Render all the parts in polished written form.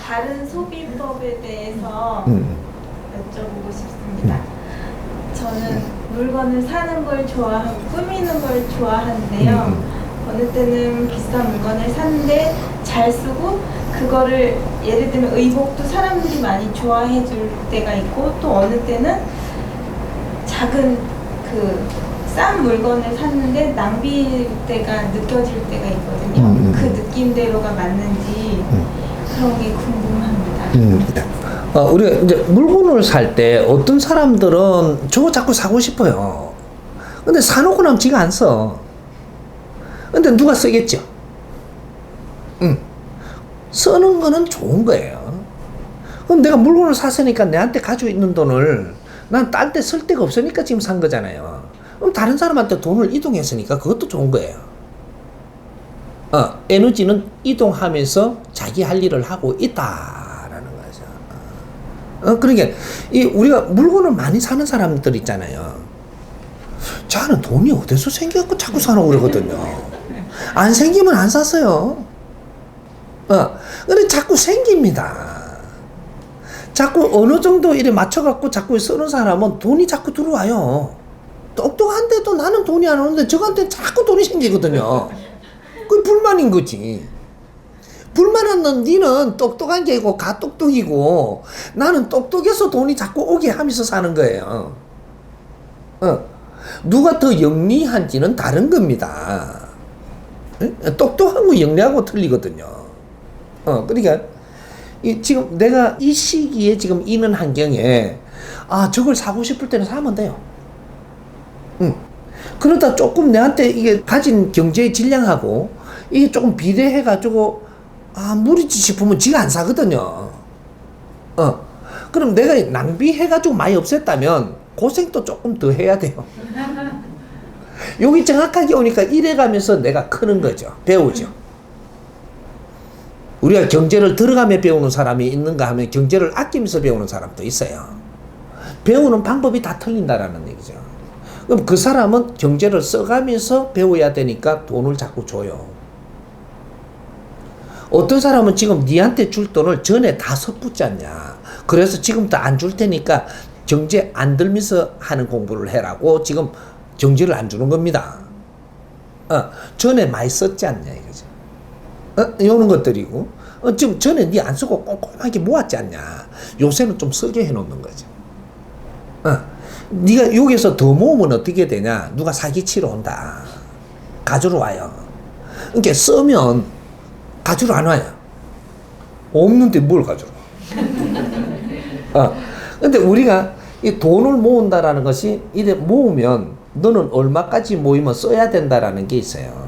다른 소비법에 대해서 여쭤보고 싶습니다. 저는 물건을 사는 걸 좋아하고 꾸미는 걸 좋아하는데요. 어느 때는 비싼 물건을 샀는데 잘 쓰고 그거를 예를 들면 의복도 사람들이 많이 좋아해 줄 때가 있고, 또 어느 때는 작은 싼 물건을 샀는데 낭비일 때가 느껴질 때가 있거든요. 그 느낌대로가 맞는지 그런 게 궁금합니다. 우리가 이제 물건을 살 때 어떤 사람들은 저거 자꾸 사고 싶어요. 근데 사놓고 나면 지가 안 써. 근데 누가 쓰겠죠? 쓰는 거는 좋은 거예요. 그럼 내가 물건을 샀으니까 내한테 가지고 있는 돈을 난 딴 데 쓸 데가 없으니까 지금 산 거잖아요. 그럼 다른 사람한테 돈을 이동했으니까 그것도 좋은 거예요. 에너지는 이동하면서 자기 할 일을 하고 있다라는 거죠. 그러니까 우리가 물건을 많이 사는 사람들 있잖아요. 저는 돈이 어디서 생겨갖고 자꾸 사놓고 그러거든요. 안 생기면 안 샀어요. 근데 자꾸 생깁니다. 자꾸 어느 정도 이래 맞춰갖고 자꾸 쓰는 사람은 돈이 자꾸 들어와요. 똑똑한데도 나는 돈이 안 오는데 저한테 자꾸 돈이 생기거든요. 그게 불만인 거지. 불만은 넌 니는 똑똑한 게 아니고 가똑똑이고 나는 똑똑해서 돈이 자꾸 오게 하면서 사는 거예요. 누가 더 영리한지는 다른 겁니다. 똑똑하고 영리하고 틀리거든요. 그러니까 지금 내가 이 시기에 지금 있는 환경에 저걸 사고 싶을 때는 사면 돼요. 그러다 조금 내한테 이게 가진 경제의 질량하고 이게 조금 비례해가지고 무리지 싶으면 지가 안 사거든요. 그럼 내가 낭비해가지고 많이 없앴다면 고생도 조금 더 해야 돼요. 여기 정확하게 오니까 이래가면서 내가 크는 거죠. 배우죠. 우리가 경제를 들어가며 배우는 사람이 있는가 하면 경제를 아끼면서 배우는 사람도 있어요. 배우는 방법이 다 틀린다라는 얘기죠. 그럼 그 사람은 경제를 써가면서 배워야 되니까 돈을 자꾸 줘요. 어떤 사람은 지금 니한테 줄 돈을 전에 다 섣붙지 않냐. 그래서 지금부터 안 줄 테니까 경제 안 들면서 하는 공부를 해라고 지금 경제를 안 주는 겁니다. 전에 많이 썼지 않냐 이거죠. 이런 것들이고, 지금 전에 니 안 쓰고 꼼꼼하게 모았지 않냐. 요새는 좀 쓰게 해놓는 거죠. 네가 여기서 더 모으면 어떻게 되냐. 누가 사기치러 온다. 가지러 와요. 그러니까 쓰면 가지러 안 와요. 없는데 뭘 가지러 와. 근데 우리가 이 돈을 모은다라는 것이 이래 모으면 너는 얼마까지 모이면 써야 된다라는 게 있어요.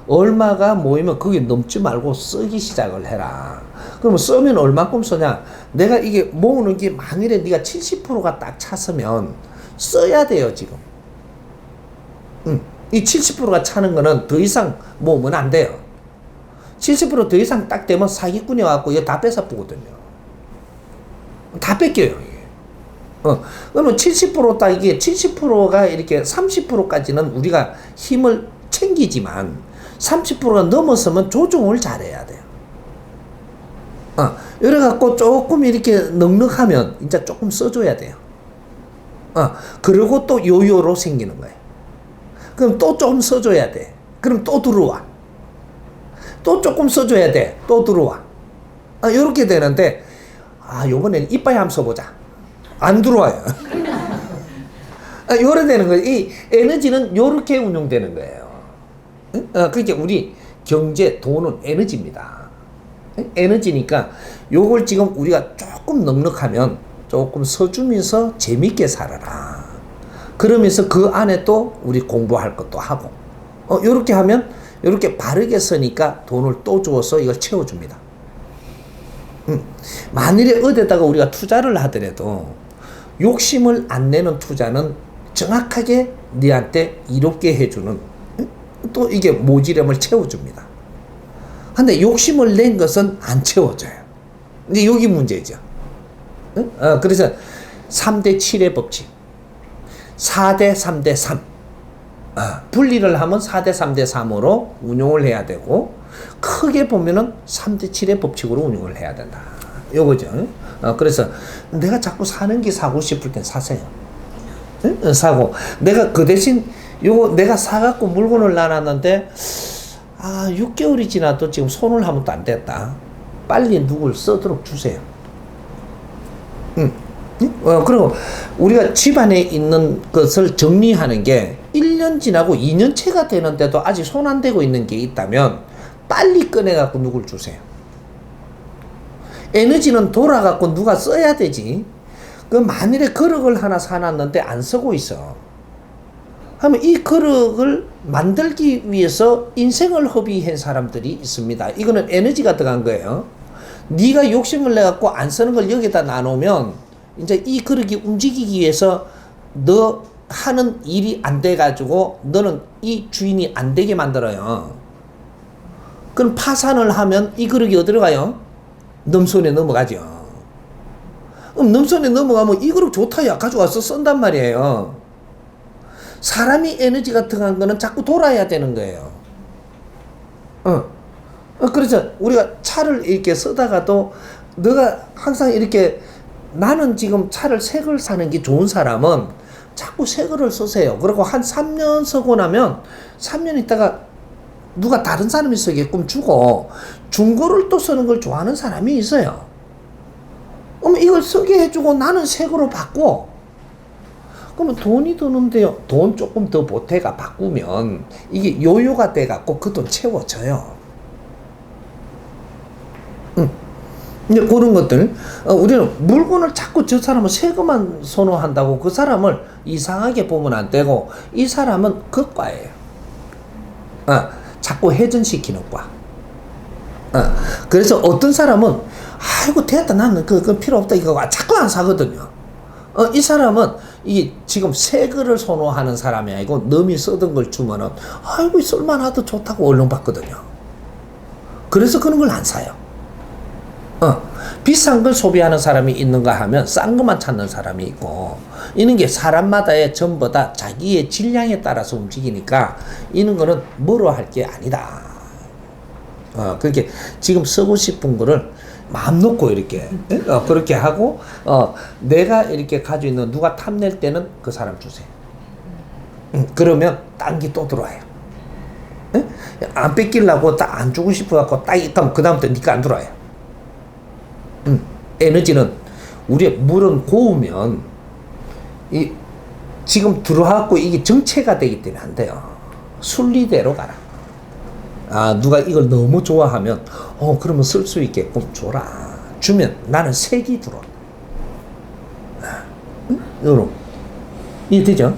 얼마가 모이면 거기 넘지 말고 쓰기 시작을 해라. 그러면 쓰면 얼마큼 쓰냐? 내가 이게 모으는 게 만일에 네가 70%가 딱 찼으면 써야 돼요, 지금. 이 70%가 차는 거는 더 이상 모으면 안 돼요. 70% 더 이상 딱 되면 사기꾼이 와갖고 이거 다 뺏어보거든요. 다 뺏겨요, 이게. 그러면 70%딱 이게 70%가 이렇게 30%까지는 우리가 힘을 챙기지만 30%가 넘어서면 조정을 잘해야 돼요. 이래갖고 조금 이렇게 넉넉하면 이제 조금 써줘야 돼요. 그리고 또 요요로 생기는 거예요. 그럼 또 조금 써줘야 돼. 그럼 또 들어와. 또 조금 써줘야 돼. 또 들어와. 요렇게 되는데, 요번에는 이빨 한번 써보자. 안 들어와요. 요래 되는 거예요. 이 에너지는 요렇게 운용되는 거예요. 그러니까 우리 경제, 돈은 에너지입니다. 에너지니까 요걸 지금 우리가 조금 넉넉하면 조금 써주면서 재밌게 살아라. 그러면서 그 안에 또 우리 공부할 것도 하고, 요렇게 하면 요렇게 바르게 쓰니까 돈을 또 주어서 이걸 채워줍니다. 만일에 어디다가 우리가 투자를 하더라도 욕심을 안 내는 투자는 정확하게 니한테 이롭게 해주는, 또 이게 모지름을 채워줍니다. 근데 욕심을 낸 것은 안 채워져요. 근데 여기 문제죠. 그래서 3대 7의 법칙, 4대 3대 3. 분리를 하면 4대 3대 3으로 운용을 해야 되고, 크게 보면은 3대 7의 법칙으로 운용을 해야 된다. 요거죠. 그래서 내가 자꾸 사는 게 사고 싶을 땐 사세요. 응? 사고. 내가 그 대신 요거 내가 사갖고 물건을 놔놨는데, 6개월이 지나도 지금 손을 하면 또 안 됐다. 빨리 누굴 쓰도록 주세요. 그리고 우리가 집안에 있는 것을 정리하는 게 1년 지나고 2년째가 되는데도 아직 손 안 대고 있는 게 있다면 빨리 꺼내갖고 누굴 주세요. 에너지는 돌아갖고 누가 써야 되지. 그 만일에 그릇을 하나 사놨는데 안 쓰고 있어. 하면 이 그릇을 만들기 위해서 인생을 허비한 사람들이 있습니다. 이거는 에너지가 들어간 거예요. 네가 욕심을 내갖고 안 쓰는 걸 여기다 놔놓으면 이제 이 그릇이 움직이기 위해서 너 하는 일이 안 돼가지고 너는 이 주인이 안 되게 만들어요. 그럼 파산을 하면 이 그릇이 어디로 가요? 넘손에 넘어가죠. 그럼 넘손에 넘어가면 이 그릇 좋다, 야, 가져와서 쓴단 말이에요. 사람이 에너지가 들어간 거는 자꾸 돌아야 되는 거예요. 그래서 우리가 차를 이렇게 쓰다가도 너가 항상 이렇게 나는 지금 차를 새 걸 사는 게 좋은 사람은 자꾸 새 거를 쓰세요. 그리고 한 3년 쓰고 나면 3년 있다가 누가 다른 사람이 쓰게끔 주고 중고를 또 쓰는 걸 좋아하는 사람이 있어요. 그럼 이걸 쓰게 해주고 나는 새 거로 바꿔. 그러면 돈이 드는데요. 돈 조금 더 보태가 바꾸면 이게 요요가 돼갖고 그 돈 채워져요. 이제 그런 것들, 우리는 물건을 자꾸 저 사람은 새 것만 선호한다고 그 사람을 이상하게 보면 안 되고, 이 사람은 그과예요. 자꾸 회전시키는 과. 그래서 어떤 사람은, 아이고, 됐다. 나는 그 필요 없다. 이거 자꾸 안 사거든요. 이 사람은 이 지금 새 거를 선호하는 사람이 아니고, 남이 쓰던 걸 주면은, 아이고, 쓸만하다 좋다고 얼른 받거든요. 그래서 그런 걸 안 사요. 비싼 걸 소비하는 사람이 있는가 하면 싼 것만 찾는 사람이 있고, 이런 게 사람마다의 전부 다 자기의 질량에 따라서 움직이니까 이런 거는 뭐로 할 게 아니다. 그렇게 지금 쓰고 싶은 거를 마음 놓고 이렇게 그렇게 하고, 내가 이렇게 가지고 있는 누가 탐낼 때는 그 사람 주세요. 그러면 딴 게 또 들어와요. 안 뺏기려고 딱 안 주고 싶어갖고 딱 있다면 그 다음부터 니가 안 들어와요. 에너지는 우리의 물은 고우면 이 지금 들어왔고 이게 정체가 되기 때문에 안 돼요. 순리대로 가라. 누가 이걸 너무 좋아하면 그러면 쓸 수 있게끔 줘라. 주면 나는 색이 들어. 여러분 이해되죠?